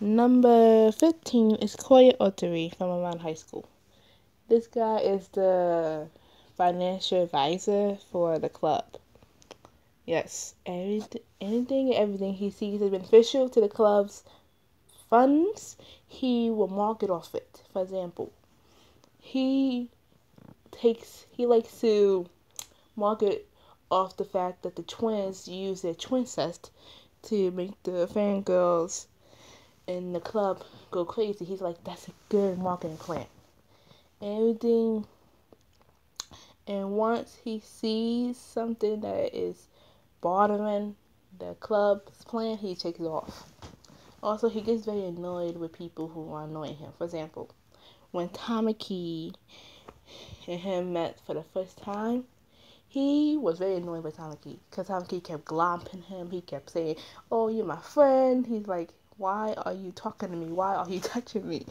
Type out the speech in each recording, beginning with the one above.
Number 15 is Koya Oteri from around high school. This guy is the financial advisor for the club. Yes, anything and everything he sees as beneficial to the club's funds, he will mark it off it. For example, he likes to market off the fact that the twins use their twin cest to make the fangirls in the club go crazy. He's like, that's a good marketing plan. Everything, and once he sees something that is bothering the club's plan, he takes it off. Also, he gets very annoyed with people who are annoying him. For example, when Tamaki and him met for the first time, he was very annoyed with Tamaki because Tamaki kept glomping him. He kept saying, "Oh, you're my friend." He's like, "Why are you talking to me? Why are you touching me?"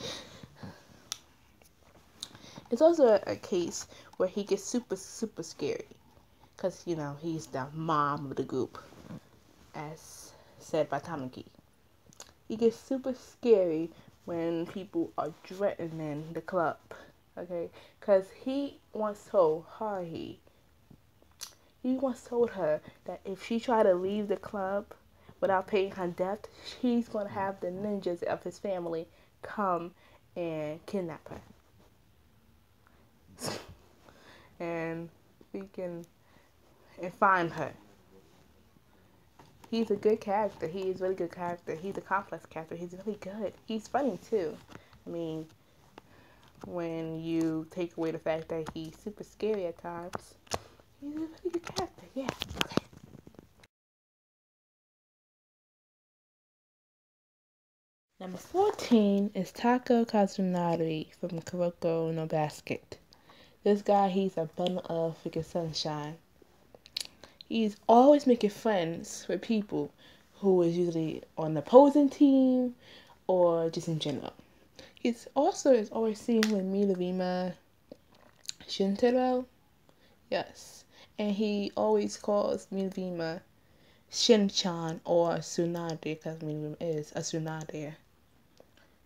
It's also a case where he gets super, super scary because, he's the mom of the group, as said by Tamaki. He gets super scary when people are threatening the club, okay? Because he once told Haruhi, that if she tried to leave the club without paying her debt, he's going to have the ninjas of his family come and kidnap her. And find her. He's a good character. He is a really good character. He's a complex character. He's really good. He's funny too. I mean, when you take away the fact that he's super scary at times, he's a really good character. Yeah. Okay. Number 14 is Taka Kazunari from Kuroko no Basket. This guy, he's a bundle of freaking sunshine. He's always making friends with people who is usually on the opposing team or just in general. He's also is always seen with Midorima Shintaro. Yes. And he always calls Midorima Shin-chan or Tsunade because Midorima is a Tsunade.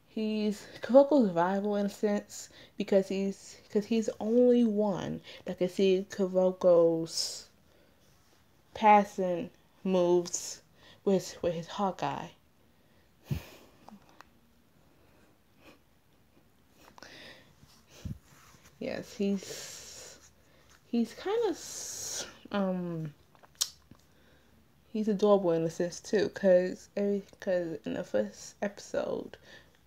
He's Kuroko's rival in a sense because he's the only one that can see Kuroko's passing moves with his Hawkeye. Yes, he's kind of he's adorable in a sense too, cause in the first episode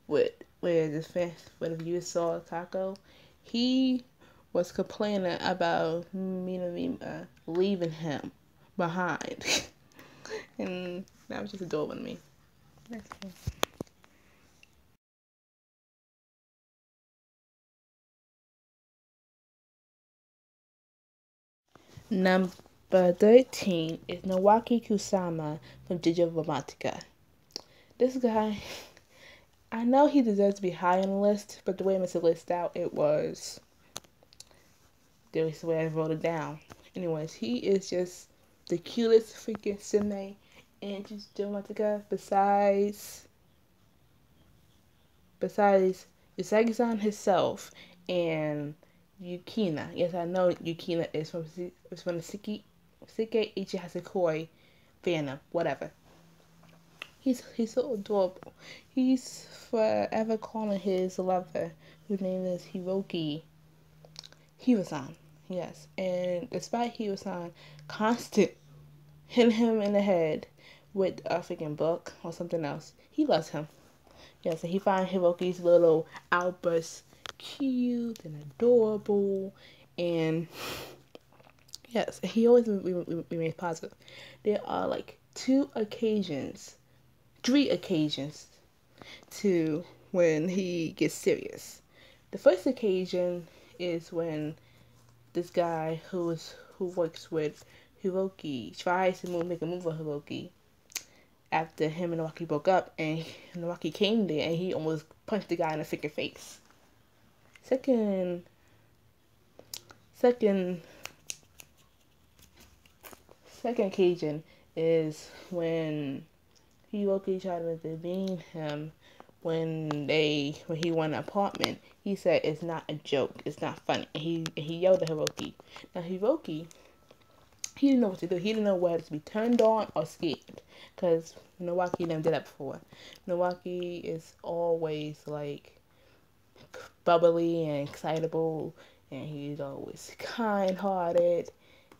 where the viewers saw Taco, he was complaining about Minamima leaving him behind. And that was just adorable to me. Okay. Number 13 is Nawaki Kusama from Jojo Romantica. This guy, I know he deserves to be high on the list, but the way I made the list out, it was the way I wrote it down. Anyways, he is just the cutest freaking Sine in Jojo Romantica besides Usagi-san himself and Yukina. Yes, I know Yukina is from the Seki Ichi Hasekoi fandom, whatever. He's so adorable. He's forever calling his lover, whose name is Hirosan. Yes, and despite Hirosan constant hitting him in the head with a freaking book or something else, he loves him. Yes, and he finds Hiroki's little outbursts cute and adorable, and yes, he always remains positive. There are like 3 occasions to when he gets serious. The first occasion is when this guy who works with Hiroki tries to make a move on Hiroki after him and Nawaki broke up, and Nawaki came there and he almost punched the guy in the freaking face. Second occasion is when Hiroki tried to intervene him when he won an apartment, he said it's not a joke, it's not funny. And he yelled at Hiroki. Now Hiroki, he didn't know what to do. He didn't know whether to be turned on or scared, because Nawaki never did that before. Nawaki is always like bubbly and excitable, and he's always kind-hearted.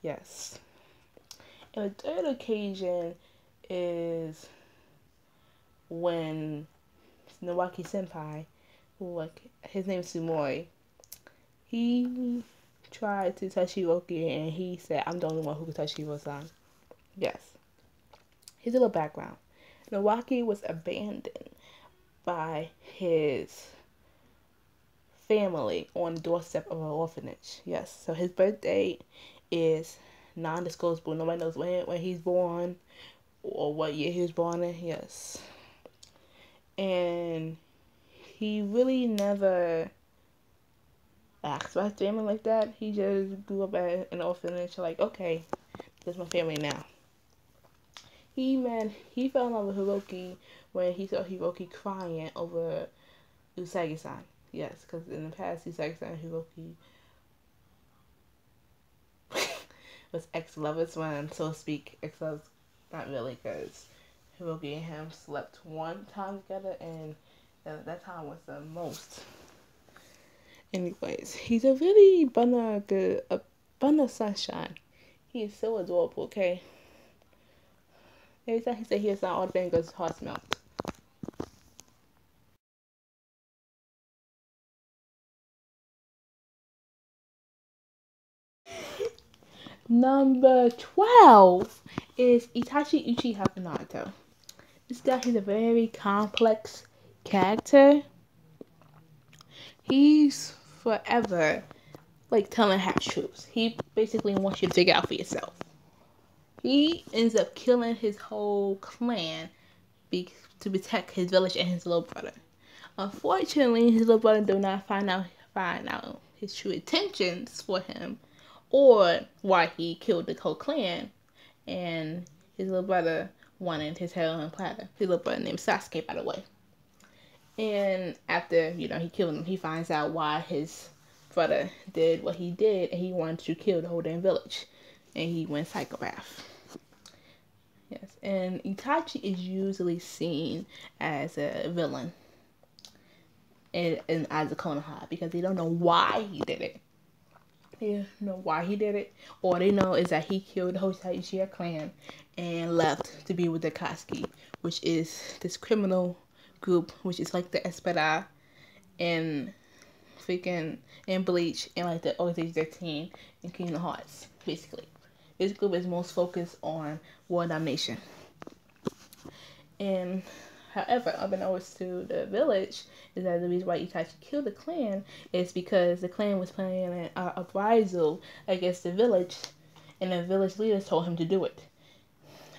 Yes. And the third occasion is when Nawaki Senpai, his name is Sumori, he tried to touch Hiroki, and he said, "I'm the only one who can touch Hiro-san." Yes. Here's a little background. Nawaki was abandoned by his family on the doorstep of an orphanage. Yes. So his birth date is non-disclosable. Nobody knows when he's born or what year he was born in. Yes. And he really never asked about his family like that. He just grew up at an orphanage, like, okay, this is my family now. He fell in love with Hiroki when he saw Hiroki crying over Usagi-san. Yes, because in the past, Usagi-san and Hiroki was ex-lovers, when, so to speak, ex-lovers, not really, because Hiroki and him slept one time together, and that time was the most. Anyways, he's a really bun of sunshine. He is so adorable, okay? Every time he said he was not all the fingers, his heart melt. Number 12 is Itachi Uchiha from Naruto. This guy, he's a very complex character. He's forever like telling half truths. He basically wants you to figure out for yourself. He ends up killing his whole clan to protect his village and his little brother. Unfortunately, his little brother do not find out his true intentions for him, or why he killed the whole clan. And his little brother wanted his head on a platter. His little brother named Sasuke, by the way. And after, he killed him, he finds out why his brother did what he did, and he wanted to kill the whole damn village. And he went psychopath. Yes, and Itachi is usually seen as a villain and as a Konoha, because they don't know why he did it. They don't know why he did it. All they know is that he killed the whole Uchiha clan and left to be with the Akatsuki, which is this criminal group, which is like the Espada and freaking and Bleach and like the Organization 13 and Kingdom Hearts, basically. This group is most focused on world domination. And however, unbeknownst to the village, is that the reason why Itachi killed the clan is because the clan was planning an uprisal against the village, and the village leaders told him to do it.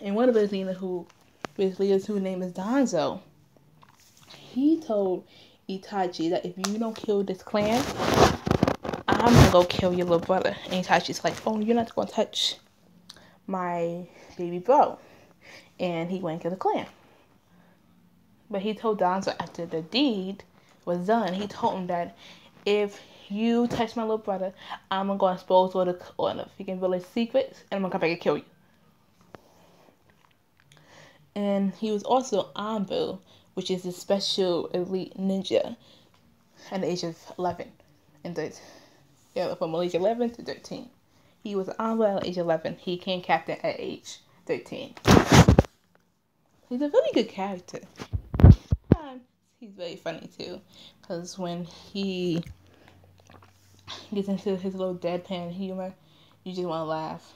And one of his leaders, whose name is Danzo, he told Itachi that if you don't kill this clan, I'm gonna go kill your little brother. And Itachi's like, oh, you're not gonna touch my baby bro. And he went and killed the clan. But he told Danzo after the deed was done, he told him that if you touch my little brother, I'm gonna go expose all the freaking village secrets, and I'm gonna come back and kill you. And he was also Anbu, which is a special elite ninja at the age of 11 and 13. Yeah, from age 11 to 13. He was Anbu at age 11. He became captain at age 13. He's a really good character. He's very funny too, because when he gets into his little deadpan humor, you just want to laugh.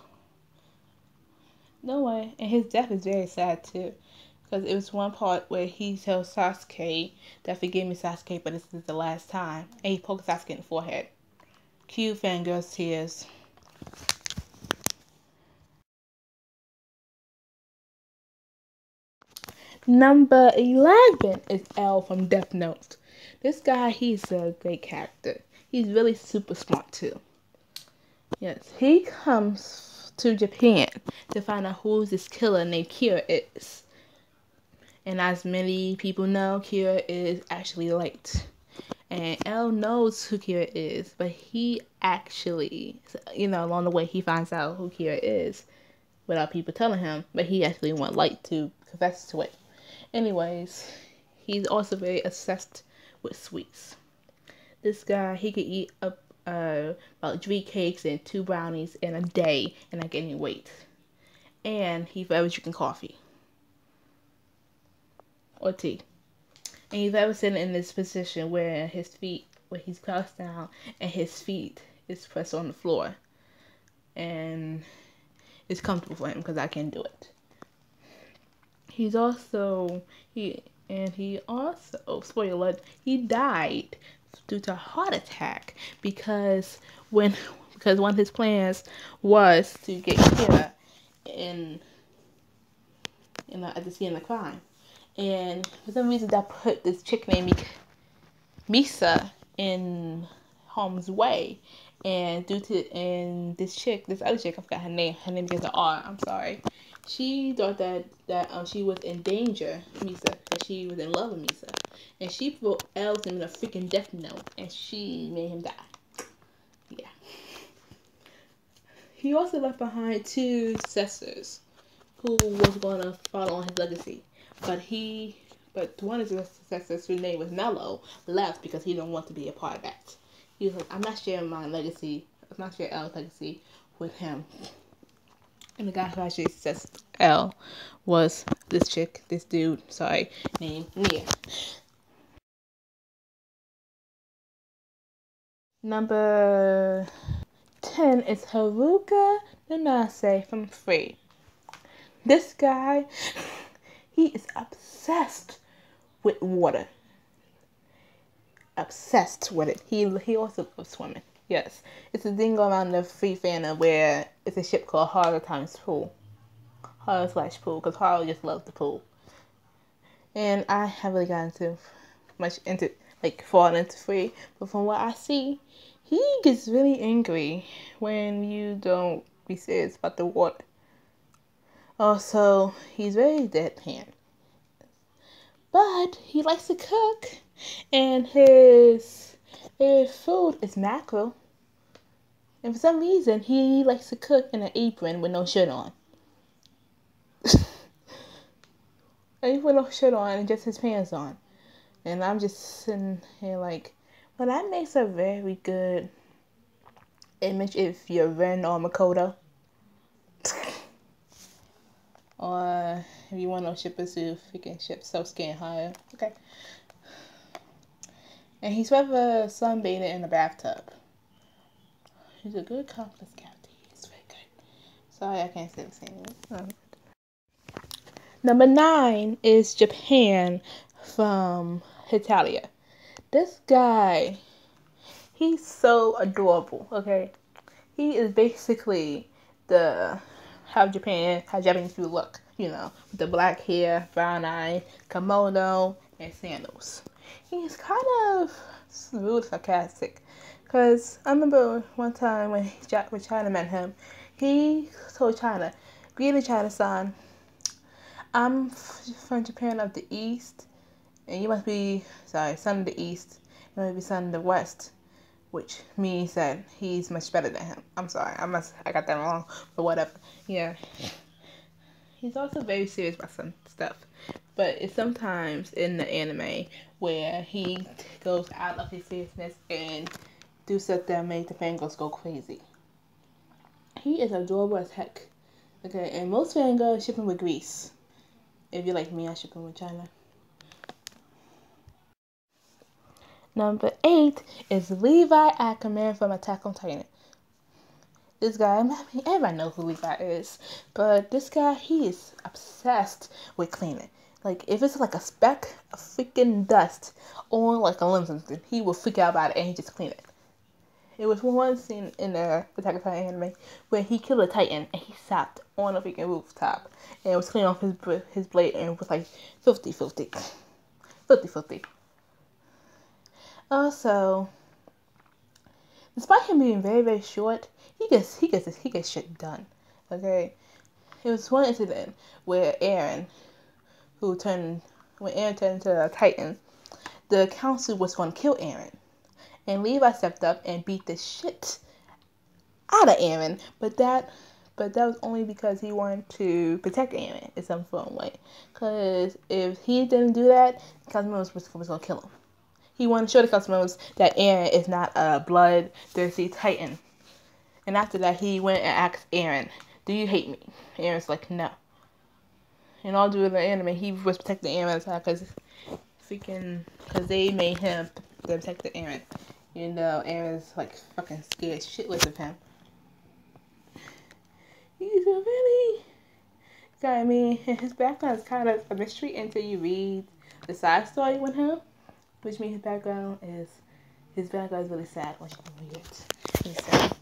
No way. And his death is very sad too, because it was one part where he tells Sasuke that forgive me, Sasuke, but this is the last time, and he pokes Sasuke in the forehead. Cue fangirls tears. Number 11 is L from Death Note. This guy, he's a great character. He's really super smart too. Yes, he comes to Japan to find out who this killer named Kira is. And as many people know, Kira is actually late. And L knows who Kira is, but he actually, along the way, he finds out who Kira is without people telling him, but he actually want Light to confess to it. Anyways, he's also very obsessed with sweets. This guy, he could eat up about 3 cakes and 2 brownies in a day and not get any weight. And he's forever drinking coffee or tea. And he's ever sitting in this position where he's crouched down and his feet is pressed on the floor. And it's comfortable for him because I can't do it. He also, spoiler alert, he died due to a heart attack because one of his plans was to get Kira at the scene of the crime. And for some reason, that put this chick named Misa in harm's way. And this other chick, I forgot her name. Her name begins with R. I'm sorry. She thought that she was in danger, Misa, that she was in love with Misa, and she wrote L's in a freaking death note, and she made him die. Yeah. He also left behind 2 successors who was going to follow on his legacy. But one of the successors, whose name was Mello, left because he didn't want to be a part of that. He was like, I'm not sharing L's legacy with him. And the guy who actually successed L was this dude, named Nia. Number 10 is Haruka Nanase from Free. This guy, he is obsessed with water. Obsessed with it. He also loves swimming. Yes. It's a thing around the Free fandom where it's a ship called Horror times Pool. Horror/Pool, because Horror just loves the pool. And I haven't really gotten falling into Free, but from what I see, he gets really angry when you don't be serious about the water. Also, he's very deadpan. But he likes to cook, and his favorite food is mackerel. And for some reason, he likes to cook in an apron with no shirt on. And he put no shirt on and just his pants on. And I'm just sitting here like, well, that makes a very good image if you're Ren or Makoto. Or if you want no shippers who freaking ship Sosuke and higher. Okay. And he's ever sunbathing in a bathtub. He's a good complex character. He's very good. Sorry, I can't say the same. Number 9 is Japan from Hitalia. This guy, he's so adorable, okay? He is basically how Japanese people look, with the black hair, brown eyes, kimono, and sandals. He's kind of smooth, sarcastic. Because I remember one time when China met him, he told China, "Greeting China-san, I'm from Japan of the East, and you must be, son of the East, you must be son of the West," which means that he's much better than him. I'm sorry, I got that wrong, but whatever. Yeah. He's also very serious about some stuff, but it's sometimes in the anime where he goes out of his seriousness and do stuff that make the fangirls go crazy. He is adorable as heck. Okay, and most fangirls ship him with Greece. If you're like me, I ship him with China. Number 8 is Levi Ackerman from Attack on Titan. This guy, everybody knows who Levi is, but this guy, he is obsessed with cleaning. Like, if it's like a speck of freaking dust on like a limb or something, he will freak out about it and he just clean it. It was one scene in the Attack on Titan anime where he killed a Titan and he sat on a freaking rooftop and it was cleaning off his blade and it was like filthy. Also, despite him being very, very short, he gets shit done. Okay, it was one incident where Eren, who turned when Aaron turned into a Titan, the council was going to kill Aaron. And Levi stepped up and beat the shit out of Aaron. But that was only because he wanted to protect Aaron in some form way. Because if he didn't do that, the council members was going to kill him. He wanted to show the council members that Aaron is not a bloodthirsty Titan. And after that, he went and asked Aaron, "Do you hate me?" Aaron's like, "No." And all due to the anime, he was protecting Aaron because they made him the protector Aaron. You know, Aaron's like fucking scared shitless of him. He's a really guy. I mean, his background is kind of a mystery until you read the side story with him, which means his background is really sad once you read it. He's sad.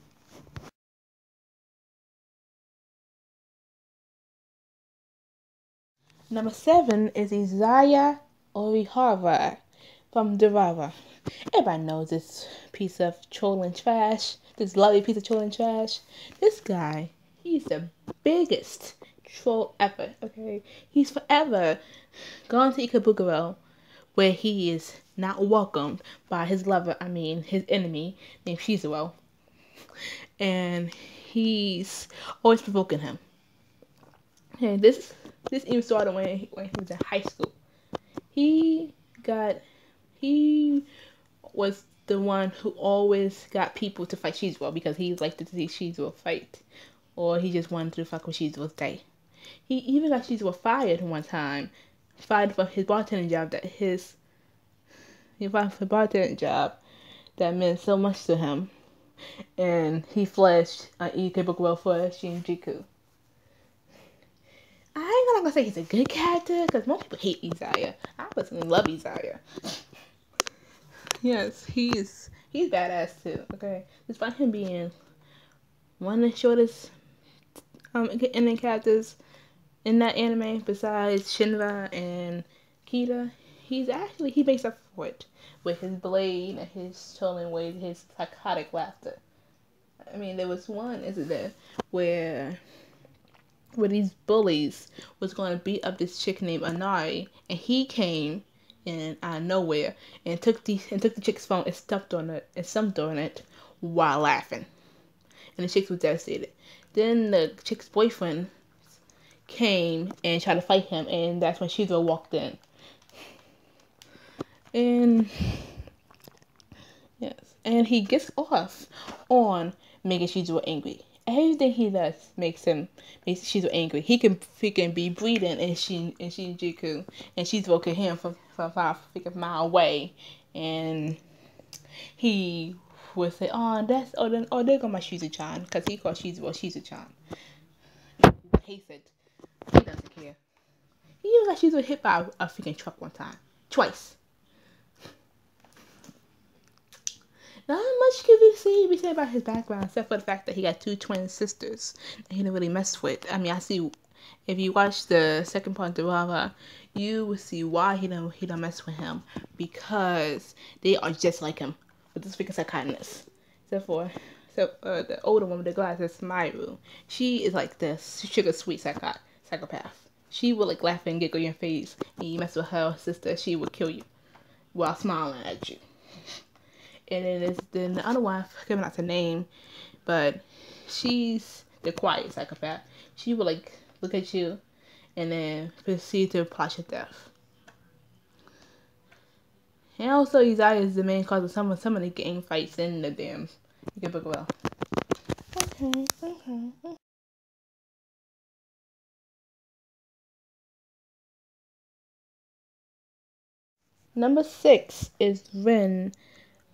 Number 7 is Isaiah Orihara from Durara. Everybody knows this piece of trolling trash. This lovely piece of trolling trash. This guy, he's the biggest troll ever, okay? He's forever gone to Ikebukuro, where he is not welcomed by his lover, his enemy, named Shizuru. And he's always provoking him. And this even started when he was in high school. He was the one who always got people to fight Shizuru because he liked to see Shizuru fight. Or he just wanted to fuck with Shizuru's day. He even got Shizuru fired one time. Fired from his bartending job that meant so much to him. And he flashed Ikebukuro for Shinjuku. I ain't gonna say he's a good character because most people hate Isaiah. I personally love Isaiah. Yes, he's badass too. Okay, despite him being one of the shortest ending characters in that anime, besides Shinra and Kita, he makes up for it with his blade and his trolling ways, his psychotic laughter. I mean, there was one incident where these bullies was going to beat up this chick named Anari, and he came in out of nowhere and took the chick's phone and stumped on it while laughing, and the chick was devastated. Then the chick's boyfriend came and tried to fight him, and that's when Shizuru walked in. And yes, and he gets off on making Shizuru angry. Everything he does makes Shizuru angry. He can be breathing in Shinjuku, and Shizuru can hear him from 5 miles away, and he would say, "Oh, there go my Shizu-chan," because he calls Shizuru Shizu-chan. He hates it. He doesn't care. He even got Shizuru hit by a freaking truck one time, twice. Not much can be said about his background, except for the fact that he got 2 twin sisters that he didn't really mess with. I mean, I see, if you watch the second part of Durara, you will see why he don't mess with him, because they are just like him, with this freaking psychoticness. Except for the older one with the glasses, Maru. She is like this sugar sweet psychopath. She will like laugh and giggle in your face, and you mess with her sister, she will kill you while smiling at you. And then the other one, I forget her name, but she's the quiet psychopath. She will like look at you and then proceed to plot your death. And also, Isaiah is the main cause of some of the gang fights in the damn Ikebukuro. Okay. Number 6 is Rin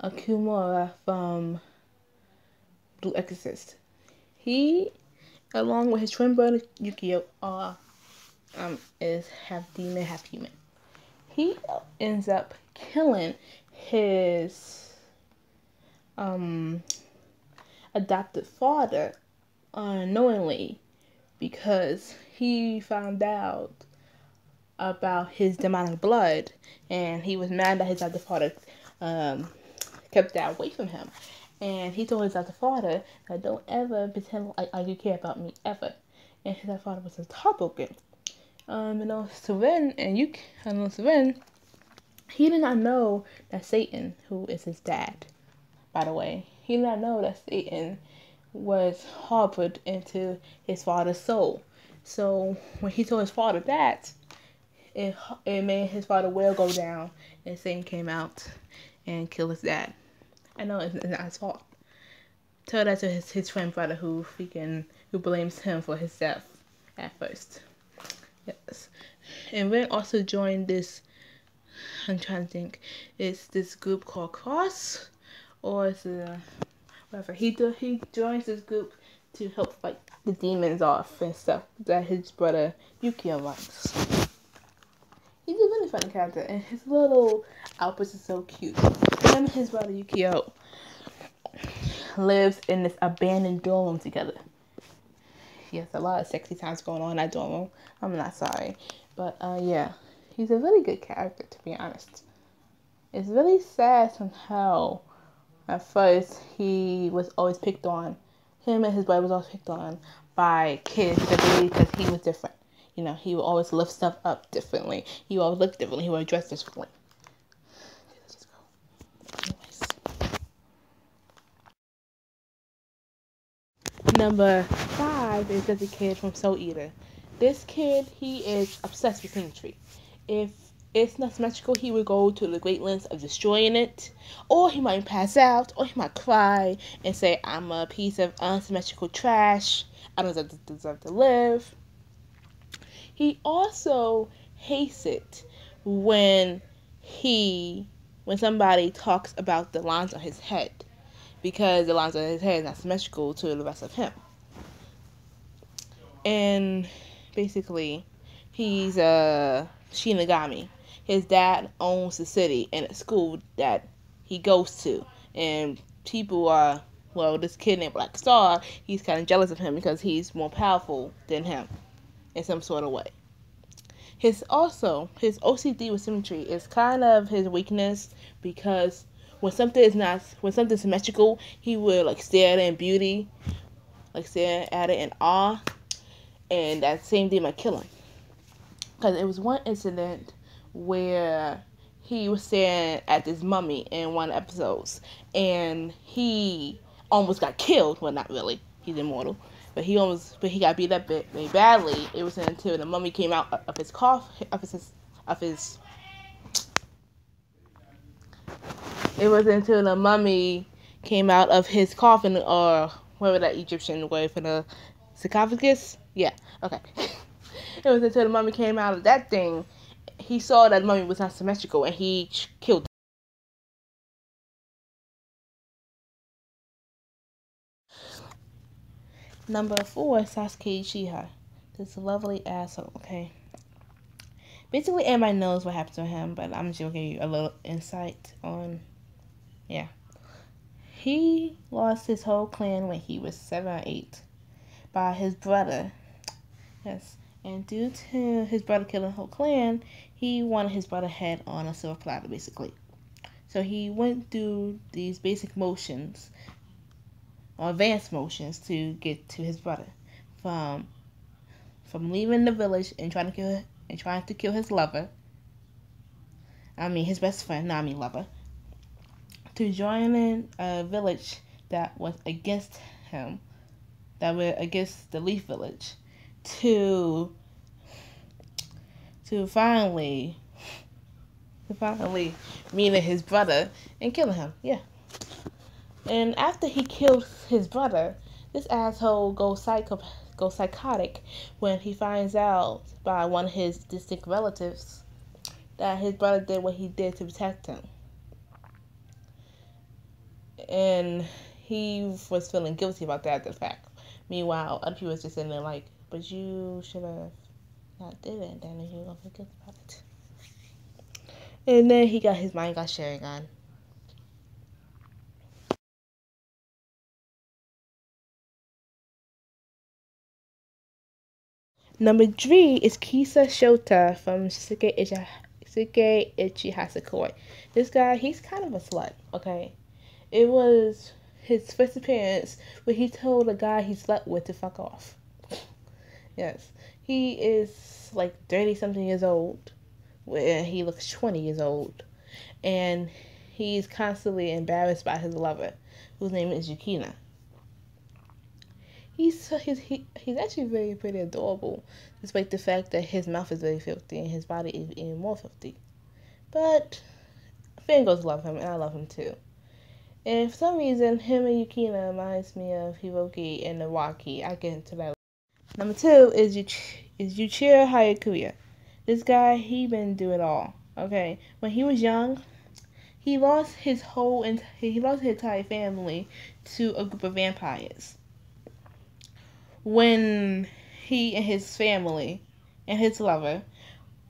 Akumura from Blue Exorcist. He, along with his twin brother Yukio, is half demon, half human. He ends up killing his adopted father unknowingly because he found out about his demonic blood, and he was mad that his adopted father kept that away from him. And he told his adopted father that don't ever pretend like you care about me ever. And his adopted father was just heartbroken. And on Seren and Yuki, and on Seren, he did not know that Satan, who is his dad, by the way, he did not know that Satan was harbored into his father's soul. So when he told his father that, it made his father will go down, and Satan came out and killed his dad. I know it's not his fault. Tell that to his twin brother who blames him for his death at first. Yes. And Ren also joined this, I'm trying to think, it's this group called Cross, or it's whatever. He joins this group to help fight the demons off and stuff that his brother Yukio likes. He's a really funny character, and his little outbursts are so cute. Him and his brother Yukio lives in this abandoned dorm room together. Yes, a lot of sexy times going on in that dorm room. I'm not sorry. But, yeah. He's a really good character, to be honest. It's really sad somehow. At first, he was always picked on. Him and his brother was always picked on by kids because he was different. You know, he would always lift stuff up differently. He would always look differently. He would dress differently. Anyways. Number 5 is the kid from Soul Eater. This kid, he is obsessed with symmetry. If it's not symmetrical, he would go to the great lengths of destroying it, or he might pass out, or he might cry and say, I'm a piece of unsymmetrical trash. I don't deserve to live. He also hates it when somebody talks about the lines on his head, because the lines on his head are not symmetrical to the rest of him. And basically, he's a Shinigami. His dad owns the city and a school that he goes to. And people are, this kid named Black Star, he's kind of jealous of him because he's more powerful than him in some sort of way. His OCD with symmetry is kind of his weakness, because when something's symmetrical, he will stare at it in beauty, stare at it in awe, and that same thing might kill him. Because it was one incident where he was staring at this mummy in one of the episodes, and he almost got killed. Well, not really. He's immortal. But he got beat up very badly. It was until the mummy came out of his It was until the mummy came out of his coffin, or whatever that Egyptian word for the sarcophagus. Yeah. Okay. It was until the mummy came out of that thing, he saw that the mummy was not symmetrical, and he killed it. Number 4, Sasuke Uchiha. This lovely asshole, okay? Basically, everybody knows what happened to him, but I'm just going to give you a little insight on, yeah. He lost his whole clan when he was 7 or 8 by his brother. Yes. And due to his brother killing the whole clan, he wanted his brother's head on a silver platter, basically. So he went through these basic motions, or advanced motions, to get to his brother. From leaving the village and trying to kill his lover. I mean his best friend, lover. To joining a village that was against him, that were against the Leaf Village. To finally meeting his brother and killing him. Yeah. And after he kills his brother, this asshole goes psychotic when he finds out by one of his distant relatives that his brother did what he did to protect him. And he was feeling guilty about that, the fact. Meanwhile, other people was just sitting there like, but you should have not did it, then you gonna feel guilty about it. And then he got his mind got sharing on. Number 3 is Kisa Shota from Shige Ichi Hasakoi. This guy, he's kind of a slut, okay? It was his first appearance where he told a guy he slept with to fuck off. Yes. He is like 30 something years old, where he looks 20 years old, and he's constantly embarrassed by his lover, whose name is Yukina. He's actually very pretty adorable, despite the fact that his mouth is very filthy and his body is even more filthy. But fangirls love him, and I love him too. And for some reason, him and Yukina reminds me of Hiroki and Nawaki. I get into that. Number 2 is Yuichiro Hayakuya. This guy, he been doing it all. Okay, when he was young, he lost his entire family to a group of vampires. When he and his family and his lover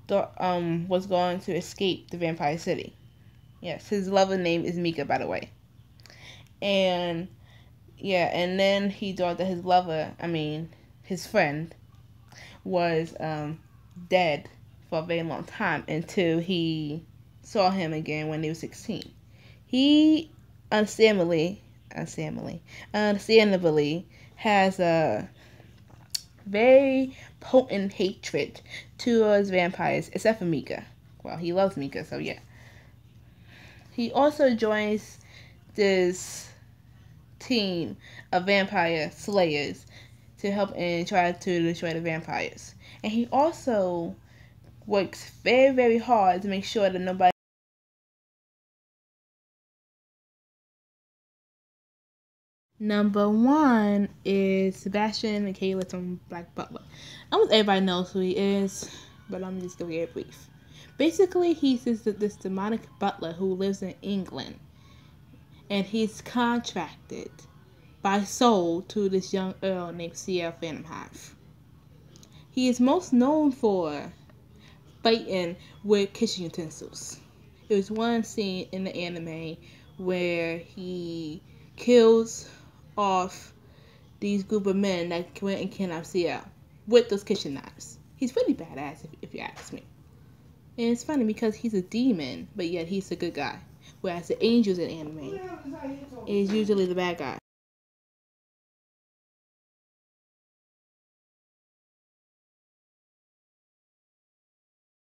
was going to escape the vampire city. Yes, his lover name is Mika, by the way. And yeah, and then he thought that his friend, was dead for a very long time until he saw him again when he was 16. He understandably has a very potent hatred towards vampires, except for Mika. Well, he loves Mika, so yeah. He also joins this team of vampire slayers to help and try to destroy the vampires. And he also works very, very hard to make sure that nobody. Number 1 is Sebastian Michaelis from Black Butler. Almost everybody knows who he is, but I'm just going to get brief. Basically, he's this demonic butler who lives in England, and he's contracted by soul to this young earl named C.L. Phantom Hive. He is most known for fighting with kitchen utensils. There was one scene in the anime where he kills off these group of men that went and kidnapped CL with those kitchen knives. He's pretty badass, if you ask me. And it's funny because he's a demon, but yet he's a good guy. Whereas the angels in anime is usually the bad guy.